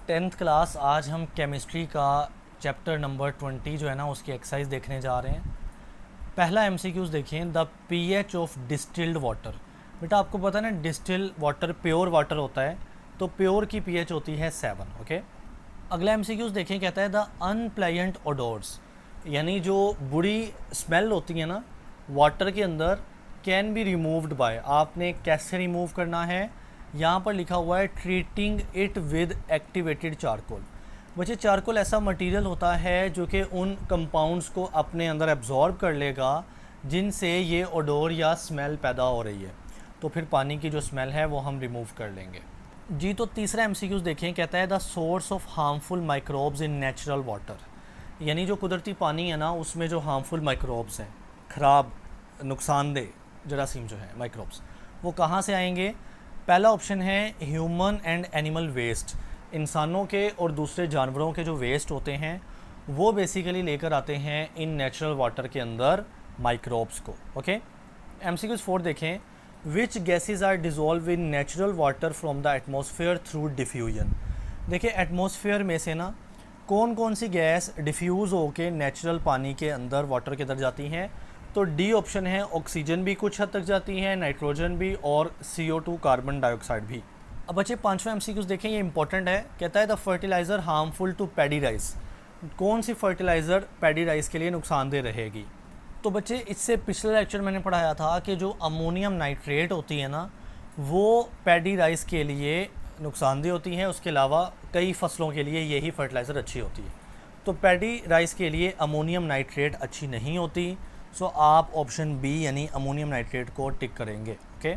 Tenth class. आज हम chemistry का चैप्टर नंबर 20 जो है ना उसकी एक्सरसाइज देखने जा रहे हैं। पहला एमसीक्यूज देखें, the pH of distilled water. बेटा आपको पता है ना, डिस्टिल वाटर प्योर वाटर होता है, तो प्योर की पीएच होती है 7। ओके, अगला एमसीक्यूज देखें, कहता है द अनप्लेजेंट ओडोर्स, यानी जो बुरी स्मेल होती है ना वाटर के अंदर, कैन बी रिमूव्ड बाय। आपने कैसे रिमूव करना है, यहाँ पर लिखा हुआ है treating it with activated charcoal. बच्चे चारकोल ऐसा मटेरियल होता है जो कि उन कंपाउंड्स को अपने अंदर एब्जॉर्ब कर लेगा जिनसे ये ओडोर या स्मेल पैदा हो रही है, तो फिर पानी की जो स्मेल है वो हम रिमूव कर लेंगे जी। तो तीसरा एमसीक्यूज देखें, कहता है the source of harmful microbes in natural water, यानी जो कुदरती पानी है ना उसमें जो हार्मफुल माइक्रोब्स हैं, ख़राब नुकसानदेह जरासीम जो है माइक्रोब्स, वो कहाँ से आएंगे। पहला ऑप्शन है ह्यूमन एंड एनिमल वेस्ट, इंसानों के और दूसरे जानवरों के जो वेस्ट होते हैं वो बेसिकली लेकर आते हैं इन नेचुरल वाटर के अंदर माइक्रोब्स को। ओके, एमसीक्यूज 4 देखें, which gases are dissolve in natural water from the atmosphere through diffusion. देखिए एटमॉस्फेयर में से ना कौन कौन सी गैस डिफ्यूज़ होकर नेचुरल पानी के अंदर वाटर के अंदर जाती हैं, तो डी ऑप्शन है, ऑक्सीजन भी कुछ हद तक जाती है, नाइट्रोजन भी, और CO2 कार्बन डाइऑक्साइड भी। अब बच्चे पांचवा एमसीक्यूज देखें, ये इंपॉर्टेंट है, कहता है the fertilizer harmful to paddy rice. कौन सी फर्टिलाइज़र पैडी राइस के लिए नुकसानदेह रहेगी। तो बच्चे इससे पिछले लेक्चर मैंने पढ़ाया था कि जो अमोनियम नाइट्रेट होती है ना वो पैडी राइस के लिए नुकसानदेह होती है, उसके अलावा कई फसलों के लिए यही फर्टिलाइज़र अच्छी होती है। तो पैडी राइस के लिए अमोनियम नाइट्रेट अच्छी नहीं होती, सो आप ऑप्शन बी यानी अमोनियम नाइट्रेट को टिक करेंगे। ओके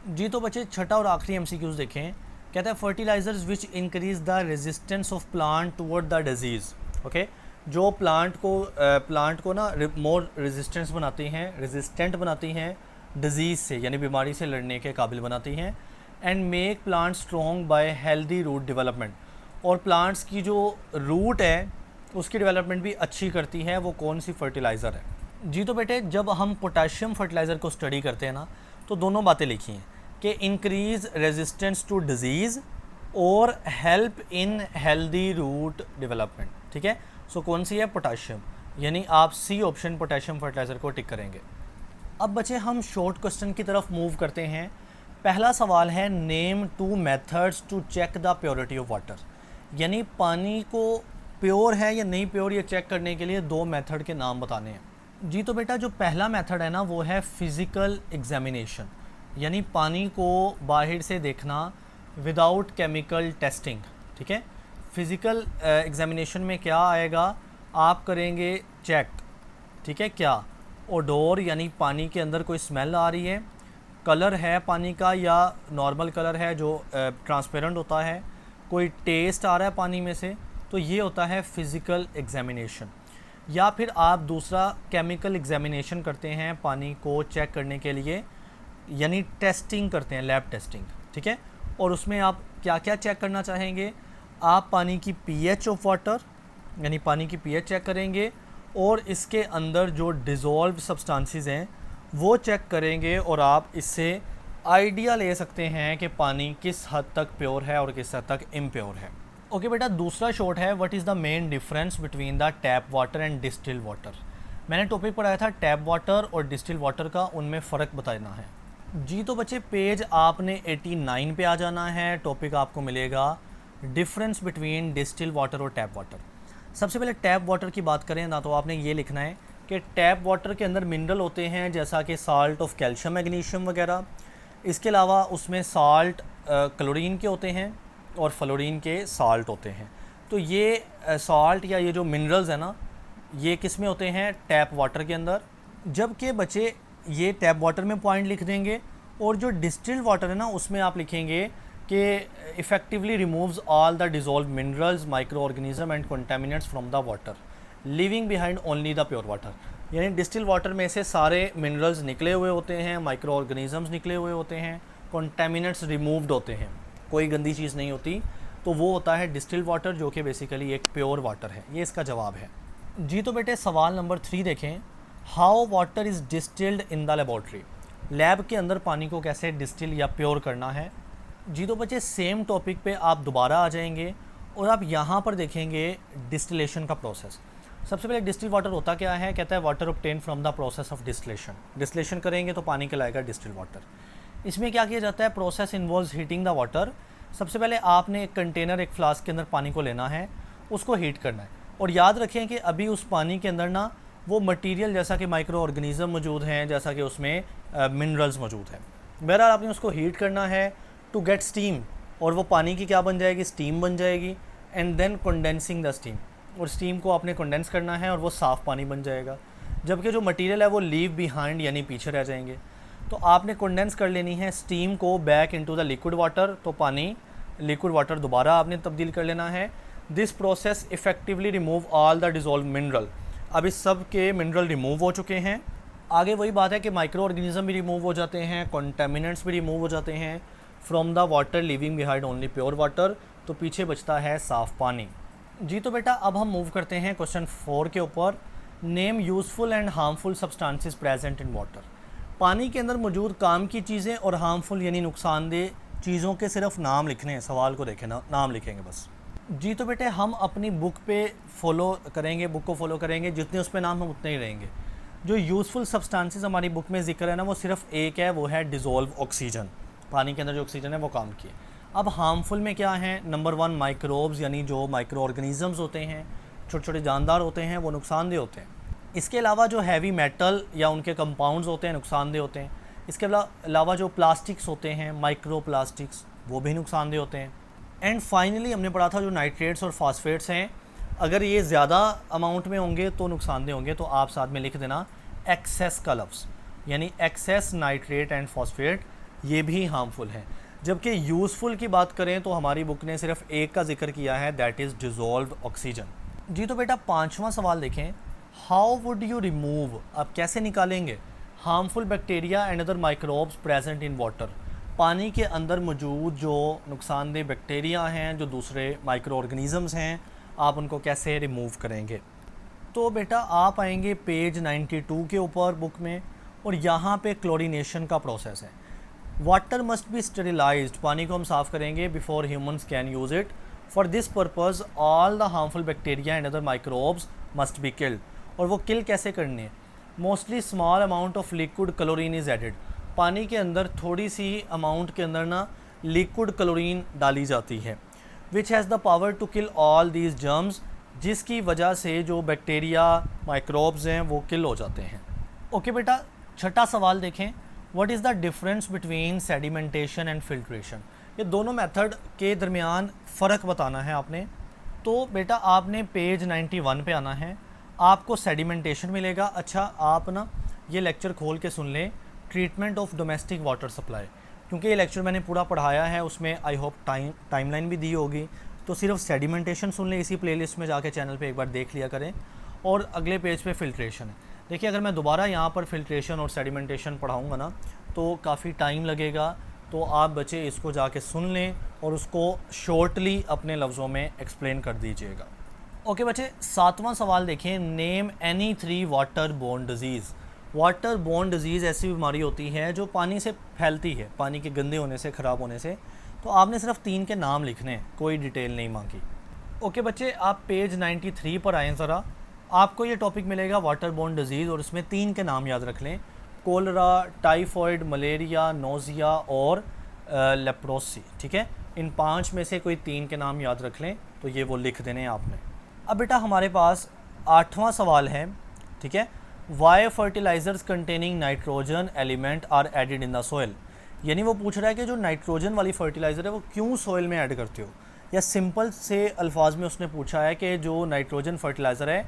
जी। तो बच्चे छठा और आखिरी एमसीक्यूज देखें, कहता है fertilizers which increase the resistance of plant toward the disease. Okay, जो प्लांट को ना मोर रेजिस्टेंस बनाती हैं, रेजिस्टेंट बनाती हैं डिजीज़ से, यानी बीमारी से लड़ने के काबिल बनाती हैं, and make plant strong by healthy root development, और प्लांट्स की जो रूट है उसकी डेवलपमेंट भी अच्छी करती है। वो कौन सी फर्टिलाइज़र है जी। तो बेटे जब हम पोटाशियम फर्टिलाइज़र को स्टडी करते हैं ना तो दोनों बातें लिखी हैं कि इंक्रीज़ रेजिस्टेंस टू डिजीज़ और help in healthy root development. ठीक है, सो कौन सी है, पोटाशियम, यानी आप सी ऑप्शन पोटाशियम फर्टिलाइज़र को टिक करेंगे। अब बच्चे हम शॉर्ट क्वेश्चन की तरफ मूव करते हैं। पहला सवाल है, name 2 methods to check the purity of water, यानी पानी को प्योर है या नहीं प्योर ये चेक करने के लिए 2 मेथड के नाम बताने हैं जी। तो बेटा जो पहला मेथड है ना वो है फिज़िकल एग्जामिनेशन, यानी पानी को बाहर से देखना विदाउट केमिकल टेस्टिंग। ठीक है, फिज़िकल एग्जामिनेशन में क्या आएगा, आप करेंगे चेक, ठीक है, क्या ओडोर, यानी पानी के अंदर कोई स्मेल आ रही है, कलर है पानी का या नॉर्मल कलर है जो ट्रांसपेरेंट होता है, कोई टेस्ट आ रहा है पानी में से, तो ये होता है फिज़िकल एग्जामिनेशन। या फिर आप दूसरा केमिकल एग्जामिनेशन करते हैं पानी को चेक करने के लिए, यानी टेस्टिंग करते हैं, लैब टेस्टिंग। ठीक है, और उसमें आप क्या क्या चेक करना चाहेंगे, आप पानी की पीएच ऑफ वाटर, यानी पानी की पीएच चेक करेंगे, और इसके अंदर जो डिज़ोल्व सब्सटेंसेस हैं वो चेक करेंगे, और आप इससे आइडिया ले सकते हैं कि पानी किस हद तक प्योर है और किस हद तक इम्प्योर है। ओके बेटा, दूसरा शॉर्ट है, what is the main difference between the tap water and distil water. मैंने टॉपिक पढ़ाया था टैप वाटर और डिस्टिल वाटर का, उनमें फ़र्क बताना है जी। तो बच्चे पेज आपने 89 पे आ जाना है, टॉपिक आपको मिलेगा डिफरेंस बिटवीन डिस्टिल वाटर और टैप वाटर। सबसे पहले टैप वाटर की बात करें ना तो आपने ये लिखना है कि टैप वाटर के अंदर मिनरल होते हैं जैसा कि साल्ट ऑफ कैल्शियम, मैग्नीशियम वगैरह। इसके अलावा उसमें साल्ट क्लोरीन के होते हैं और फ्लोरीन के साल्ट होते हैं। तो ये साल्ट या ये जो मिनरल्स हैं ना ये किस में होते हैं, टैप वाटर के अंदर। जबकि बच्चे ये टैप वाटर में पॉइंट लिख देंगे, और जो डिस्टिल्ड वाटर है ना उसमें आप लिखेंगे कि effectively removes all the dissolve minerals, micro organism and contaminants from the water, living behind only the pure water. यानी डिस्टिल वाटर में से सारे मिनरल्स निकले हुए होते हैं, माइक्रो ऑर्गेनिजम्स निकले हुए होते हैं, कंटामिनेंट्स रिमूव्ड होते हैं, कोई गंदी चीज़ नहीं होती, तो वो होता है डिस्टिल वाटर जो कि बेसिकली एक प्योर वाटर है। ये इसका जवाब है जी। तो बेटे सवाल नंबर 3 देखें, how water is distilled in the laboratory, lab के अंदर पानी को कैसे डिस्टिल या प्योर करना है जी। तो बच्चे सेम टॉपिक पे आप दोबारा आ जाएंगे और आप यहाँ पर देखेंगे डिस्टिलेशन का प्रोसेस। सबसे पहले डिस्टिल वाटर होता क्या है, कहता है water obtain from the process of distillation. Distillation करेंगे तो पानी कहलाएगा डिस्टिल वाटर। इसमें क्या किया जाता है, process involves heating the water. सबसे पहले आपने एक कंटेनर, एक फ्लास्क के अंदर पानी को लेना है, उसको हीट करना है, और याद रखें कि अभी उस पानी के अंदर ना वो मटेरियल जैसा कि माइक्रो ऑर्गेनिज्म मौजूद हैं, जैसा कि उसमें मिनरल्स मौजूद हैं। बहरहाल आपने उसको हीट करना है टू गेट स्टीम, और वो पानी की क्या बन जाएगी, स्टीम बन जाएगी। And then condensing the steam, और स्टीम को आपने कंडेंस करना है और वो साफ़ पानी बन जाएगा, जबकि जो मटेरियल है वो लीव बिहाइंड यानी पीछे रह जाएंगे। तो आपने कंडेंस कर लेनी है स्टीम को back into the liquid water, तो पानी लिक्विड वाटर दोबारा आपने तब्दील कर लेना है। This process effectively remove all the dissolve mineral. अब इस सब के मिनरल रिमूव हो चुके हैं। आगे वही बात है कि माइक्रो ऑर्गेनिज्म भी रिमूव हो जाते हैं, कॉन्टेमिनेंट्स भी रिमूव हो जाते हैं from the water, living behind only pure water. तो पीछे बचता है साफ़ पानी। जी तो बेटा अब हम मूव करते हैं क्वेश्चन 4 के ऊपर। Name useful and harmful substances present in water. पानी के अंदर मौजूद काम की चीज़ें और हार्मफुल यानी नुकसानदेह चीज़ों के सिर्फ नाम लिखने हैं। सवाल को देखें ना, नाम लिखेंगे बस। जी तो बेटे हम अपनी बुक पे फॉलो करेंगे, बुक को फॉलो करेंगे, जितने उस पर नाम हम उतने ही रहेंगे। जो यूज़फुल सब्सटेंसेस हमारी बुक में जिक्र है ना, वो सिर्फ एक है, वो है डिज़ोल्व ऑक्सीजन। पानी के अंदर जो ऑक्सीजन है वो काम की है। अब हार्मफुल में क्या है, नंबर 1 माइक्रोब्स यानी जो माइक्रो ऑर्गेनिजम्स होते हैं, छोटे छोटे जानदार होते हैं, वो नुकसानदेह होते हैं। इसके अलावा जो हैवी मेटल या उनके कंपाउंड्स होते हैं नुकसानदेह होते हैं। इसके अलावा जो प्लास्टिक्स होते हैं, माइक्रो प्लास्टिक्स, वो भी नुकसानदेह होते हैं। एंड फाइनली हमने पढ़ा था जो नाइट्रेट्स और फॉस्फेट्स हैं, अगर ये ज़्यादा अमाउंट में होंगे तो नुकसानदेह होंगे। तो आप साथ में लिख देना एक्सेस का लफ्ज़, यानी एक्सेस नाइट्रेट एंड फॉस्फेट, ये भी हार्मफुल है। जबकि यूज़फुल की बात करें तो हमारी बुक ने सिर्फ एक का जिक्र किया है, दैट इज़ डिज़ोल्व्ड ऑक्सीजन। जी तो बेटा 5वां सवाल देखें, हाउ वुड यू रिमूव, आप कैसे निकालेंगे harmful bacteria and other microbes present in water. पानी के अंदर मौजूद जो नुकसानदेह बैक्टीरिया हैं, जो दूसरे माइक्रो ऑर्गेनिजम्स हैं, आप उनको कैसे रिमूव करेंगे। तो बेटा आप आएंगे पेज 92 के ऊपर बुक में, और यहाँ पे क्लोरीनेशन का प्रोसेस है। वाटर मस्ट बी स्टेरिलाइज्ड, पानी को हम साफ़ करेंगे before humans can use it. For this purpose all the harmful bacteria and other microbes must be killed. और वो किल कैसे करनी है, mostly small amount of liquid chlorine is added. पानी के अंदर थोड़ी सी अमाउंट के अंदर ना लिक्विड क्लोरीन डाली जाती है, which has the power to kill all these germs, जिसकी वजह से जो बैक्टीरिया माइक्रोब्स हैं वो किल हो जाते हैं। ओके बेटा 6ठा सवाल देखें, what is the difference between sedimentation and filtration. ये दोनों मेथड के दरमियान फ़र्क बताना है आपने। तो बेटा आपने पेज 91 पे आना है, आपको सेडिमेंटेशन मिलेगा। अच्छा आप ना ये लेक्चर खोल के सुन लें, treatment of domestic water supply, क्योंकि ये लेक्चर मैंने पूरा पढ़ाया है, उसमें आई होप टाइमलाइन भी दी होगी। तो सिर्फ सेडिमेंटेशन सुन लें, इसी प्लेलिस्ट में जाके चैनल पे एक बार देख लिया करें। और अगले पेज पे फिल्ट्रेशन है। देखिए अगर मैं दोबारा यहाँ पर फिल्ट्रेशन और सेडिमेंटेशन पढ़ाऊँगा ना तो काफ़ी टाइम लगेगा, तो आप बच्चे इसको जाके सुन लें और उसको शॉर्टली अपने लफ्ज़ों में एक्सप्लेन कर दीजिएगा। ओके बच्चे 7वां सवाल देखें, name any 3 water borne disease. Water borne disease ऐसी बीमारी होती है जो पानी से फैलती है, पानी के गंदे होने से, ख़राब होने से। तो आपने सिर्फ 3 के नाम लिखने हैं, कोई डिटेल नहीं मांगी। ओके बच्चे आप पेज 93 पर आएँ ज़रा, आपको ये टॉपिक मिलेगा वाटर बोर्न डिजीज़, और इसमें 3 के नाम याद रख लें, कोलरा, टाइफॉइड, मलेरिया, नोज़िया और लेप्रोसी। ठीक है, इन 5 में से कोई 3 के नाम याद रख लें, तो ये वो लिख देने आपने। अब बेटा हमारे पास 8वां सवाल है, ठीक है, why fertilizers containing nitrogen element are added in the soil. यानी वो पूछ रहा है कि जो नाइट्रोजन वाली फर्टिलाइज़र है वो क्यों सोइल में ऐड करते हो, या सिंपल से अल्फाज में उसने पूछा है कि जो नाइट्रोजन फर्टिलाइज़र है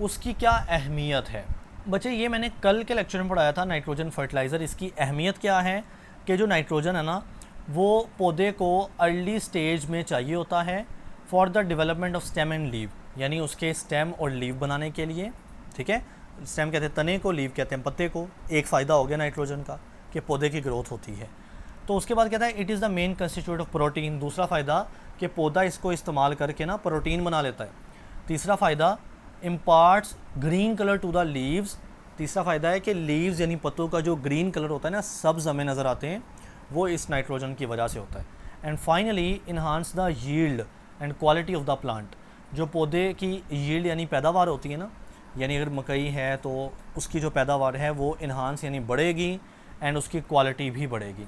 उसकी क्या अहमियत है। बच्चे ये मैंने कल के लेक्चर में पढ़ाया था नाइट्रोजन फर्टिलाइज़र। इसकी अहमियत क्या है कि जो नाइट्रोजन है ना वो पौधे को अर्ली स्टेज में चाहिए होता है for the development of stem and leave, यानी उसके स्टेम और लीव बनाने के लिए। ठीक है, स्टेम कहते हैं तने को, लीव कहते हैं पत्ते को। एक फ़ायदा हो गया नाइट्रोजन का कि पौधे की ग्रोथ होती है। तो उसके बाद कहता है it is the main constitute of protein. दूसरा फ़ायदा कि पौधा इसको इस्तेमाल करके ना प्रोटीन बना लेता है। तीसरा फ़ायदा imparts green colour to the leaves. तीसरा फ़ायदा है कि लीव्स यानी पत्तों का जो ग्रीन कलर होता है ना, सब्ज़ हमें नज़र आते हैं, वो इस नाइट्रोजन की वजह से होता है। And finally enhance the yield and quality of the plant. जो पौधे की यील्ड यानी पैदावार होती है ना, यानी अगर मकई है तो उसकी जो पैदावार है वो इन्हांस यानी बढ़ेगी एंड उसकी क्वालिटी भी बढ़ेगी।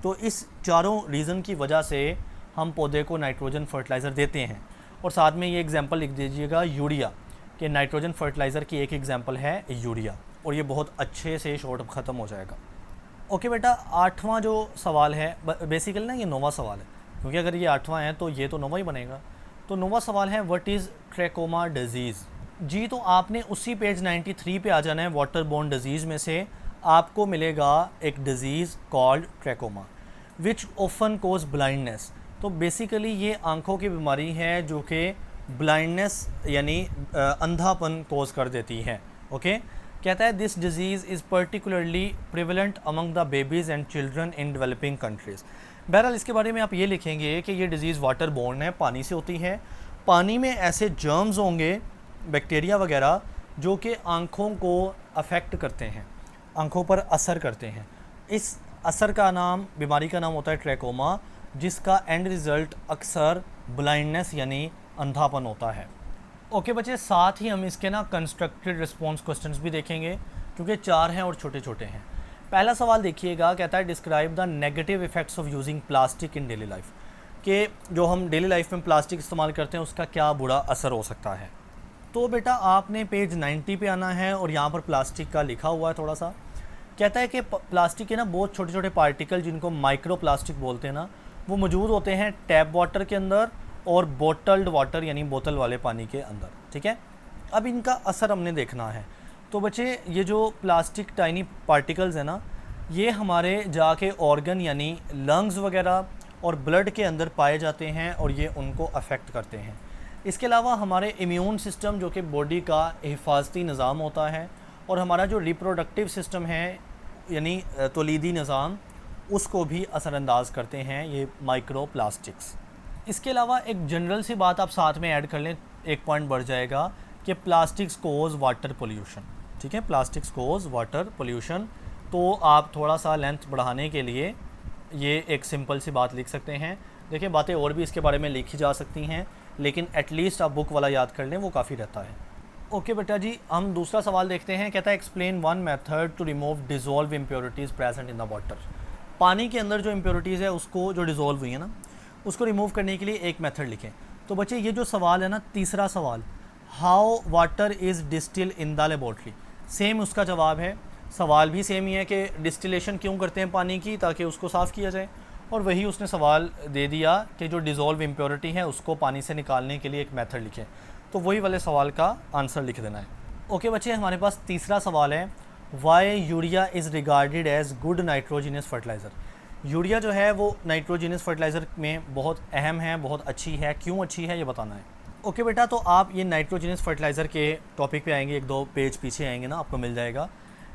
तो इस चारों रीज़न की वजह से हम पौधे को नाइट्रोजन फर्टिलाइज़र देते हैं। और साथ में ये एग्जांपल लिख दीजिएगा यूरिया, कि नाइट्रोजन फर्टिलाइज़र की एक एग्जांपल है यूरिया, और ये बहुत अच्छे से शॉर्ट ख़त्म हो जाएगा। ओके बेटा, 8वां जो सवाल है बेसिकली ना ये 9वां सवाल है, क्योंकि अगर ये 8वां है तो ये तो 9वां ही बनेगा। तो 9वां सवाल है व्हाट इज़ ट्रैकोमा डिजीज़। जी, तो आपने उसी पेज 93 पे आ जाना है। वाटर बोर्न डिजीज़ में से आपको मिलेगा एक डिज़ीज़ कॉल्ड ट्रैकोमा विच ऑफन कोज ब्लाइंडनेस। तो बेसिकली ये आँखों की बीमारी है जो कि ब्लाइंडनेस यानी अंधापन कोज कर देती है। ओके, कहता है this disease is particularly prevalent among the babies and children in developing countries. बहरहाल इसके बारे में आप ये लिखेंगे कि ये डिज़ीज़ वाटर बोर्न है, पानी से होती है। पानी में ऐसे जर्म्स होंगे, बैक्टीरिया वगैरह, जो कि आँखों को अफेक्ट करते हैं, आँखों पर असर करते हैं। इस असर का नाम, बीमारी का नाम होता है ट्रैकोमा, जिसका एंड रिज़ल्ट अक्सर ब्लाइंडनेस यानी अंधापन होता है। ओके बच्चे, साथ ही हम इसके ना कंस्ट्रक्टेड रिस्पॉन्स क्वेश्चंस भी देखेंगे, क्योंकि 4 हैं और छोटे छोटे हैं। पहला सवाल देखिएगा, कहता है describe the negative effects of using plastic in daily life, कि जो हम डेली लाइफ में प्लास्टिक इस्तेमाल करते हैं उसका क्या बुरा असर हो सकता है। तो बेटा आपने पेज 90 पे आना है और यहाँ पर प्लास्टिक का लिखा हुआ है थोड़ा सा। कहता है कि प्लास्टिक के ना बहुत छोटे छोटे पार्टिकल, जिनको माइक्रो प्लास्टिक बोलते हैं ना, वो मौजूद होते हैं टैप वाटर के अंदर और बोटल्ड वाटर यानी बोतल वाले पानी के अंदर। ठीक है, अब इनका असर हमने देखना है। तो बच्चे ये जो प्लास्टिक टाइनी पार्टिकल्स है ना, ये हमारे जाके ऑर्गन यानी लंग्स वगैरह और ब्लड के अंदर पाए जाते हैं और ये उनको अफेक्ट करते हैं। इसके अलावा हमारे इम्यून सिस्टम, जो कि बॉडी का हिफाजती निज़ाम होता है, और हमारा जो रिप्रोडक्टिव सिस्टम है यानी तौलीदी निज़ाम, उसको भी असरअंदाज करते हैं ये माइक्रो प्लास्टिक्स। इसके अलावा एक जनरल सी बात आप साथ में ऐड कर लें, एक पॉइंट बढ़ जाएगा कि प्लास्टिक्स कोज वाटर पोल्यूशन। ठीक है, प्लास्टिक्स कोज वाटर पोल्यूशन। तो आप थोड़ा सा लेंथ बढ़ाने के लिए ये एक सिंपल सी बात लिख सकते हैं। देखिए बातें और भी इसके बारे में लिखी जा सकती हैं, लेकिन एटलीस्ट आप बुक वाला याद कर लें, वो काफ़ी रहता है। ओके बेटा जी, हम दूसरा सवाल देखते हैं। कहता है explain one method to remove dissolve impurities present in the water. पानी के अंदर जो इम्प्योरिटीज़ है उसको, जो डिज़ोल्व हुई है ना, उसको रिमूव करने के लिए एक मेथड लिखें। तो बच्चे ये जो सवाल है ना, तीसरा सवाल, how water is distil in the laboratory, same उसका जवाब है। सवाल भी सेम ही है कि डिस्टिलेशन क्यों करते हैं पानी की, ताकि उसको साफ़ किया जाए, और वही उसने सवाल दे दिया कि जो डिज़ोल्व इम्प्योरिटी है उसको पानी से निकालने के लिए एक मेथड लिखें। तो वही वाले सवाल का आंसर लिख देना है। ओके बच्चे, हमारे पास तीसरा सवाल है, why urea is regarded as good nitrogenous fertilizer. Urea जो है वो नाइट्रोजिनस फर्टिलाइज़र में बहुत अहम है, बहुत अच्छी है, क्यों अच्छी है ये बताना है। ओके बेटा, तो आप ये नाइट्रोजिनस फर्टिलाइज़र के टॉपिक पे आएंगे, 1-2 पेज पीछे आएंगे ना, आपको मिल जाएगा।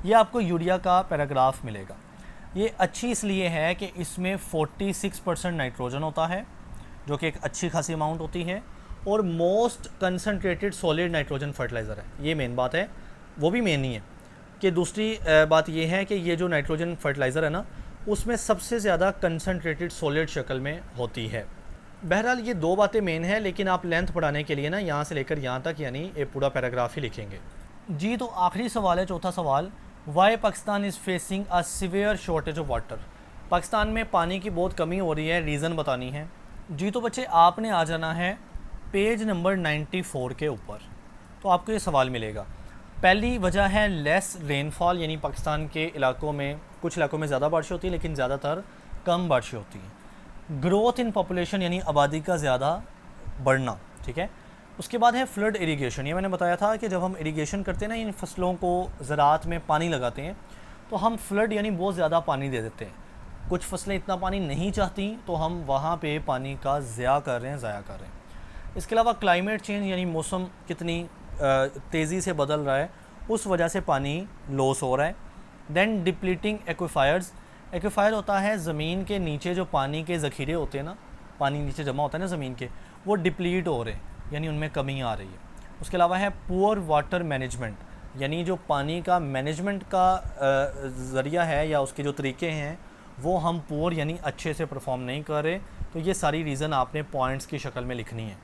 ये आपको यूरिया का पैराग्राफ मिलेगा। ये अच्छी इसलिए है कि इसमें 46% नाइट्रोजन होता है, जो कि एक अच्छी खासी अमाउंट होती है, और most concentrated solid nitrogen fertiliser है। ये मेन बात है। वो भी मेन नहीं है कि दूसरी बात ये है कि ये जो नाइट्रोजन फर्टिलाइज़र है ना, उसमें सबसे ज़्यादा कंसनट्रेटेड सॉलिड शक्ल में होती है। बहरहाल ये 2 बातें मेन है, लेकिन आप लेंथ बढ़ाने के लिए ना यहाँ से लेकर यहाँ तक यानी ये पूरा पैराग्राफ ही लिखेंगे। जी, तो आखिरी सवाल है, चौथा सवाल, why Pakistan is facing a severe shortage of water. Pakistan में पानी की बहुत कमी हो रही है, रीज़न बतानी है। जी, तो बच्चे आपने आ जाना है पेज नंबर 94 के ऊपर, तो आपको ये सवाल मिलेगा। पहली वजह है लेस रेनफॉल, यानी पाकिस्तान के इलाकों में, कुछ इलाकों में ज़्यादा बारिश होती है लेकिन ज़्यादातर कम बारिश होती हैं। ग्रोथ इन पॉपुलेशन, यानी आबादी का ज़्यादा बढ़ना। ठीक है, उसके बाद है फ्लड इरिगेशन। ये मैंने बताया था कि जब हम इरिगेशन करते हैं ना, इन फसलों को ज़राअत में पानी लगाते हैं, तो हम फ्लड यानी बहुत ज़्यादा पानी दे देते हैं। कुछ फसलें इतना पानी नहीं चाहती, तो हम वहाँ पे पानी का ज़ाया कर रहे हैं। इसके अलावा क्लाइमेट चेंज, यानी मौसम कितनी तेज़ी से बदल रहा है, उस वजह से पानी लॉस हो रहा है। Then depleting aquifers. एक्विफायर होता है ज़मीन के नीचे जो पानी के ज़ख़ीरे होते हैं ना, पानी नीचे जमा होता है ना ज़मीन के, वो डिप्लीट हो रहे हैं, यानी उनमें कमी आ रही है। उसके अलावा है पुअर वाटर मैनेजमेंट, यानी जो पानी का मैनेजमेंट का ज़रिया है या उसके जो तरीके हैं वो हम पुअर यानी अच्छे से परफॉर्म नहीं कर रहे, तो ये सारी रीज़न आपने पॉइंट्स की शक्ल में लिखनी है।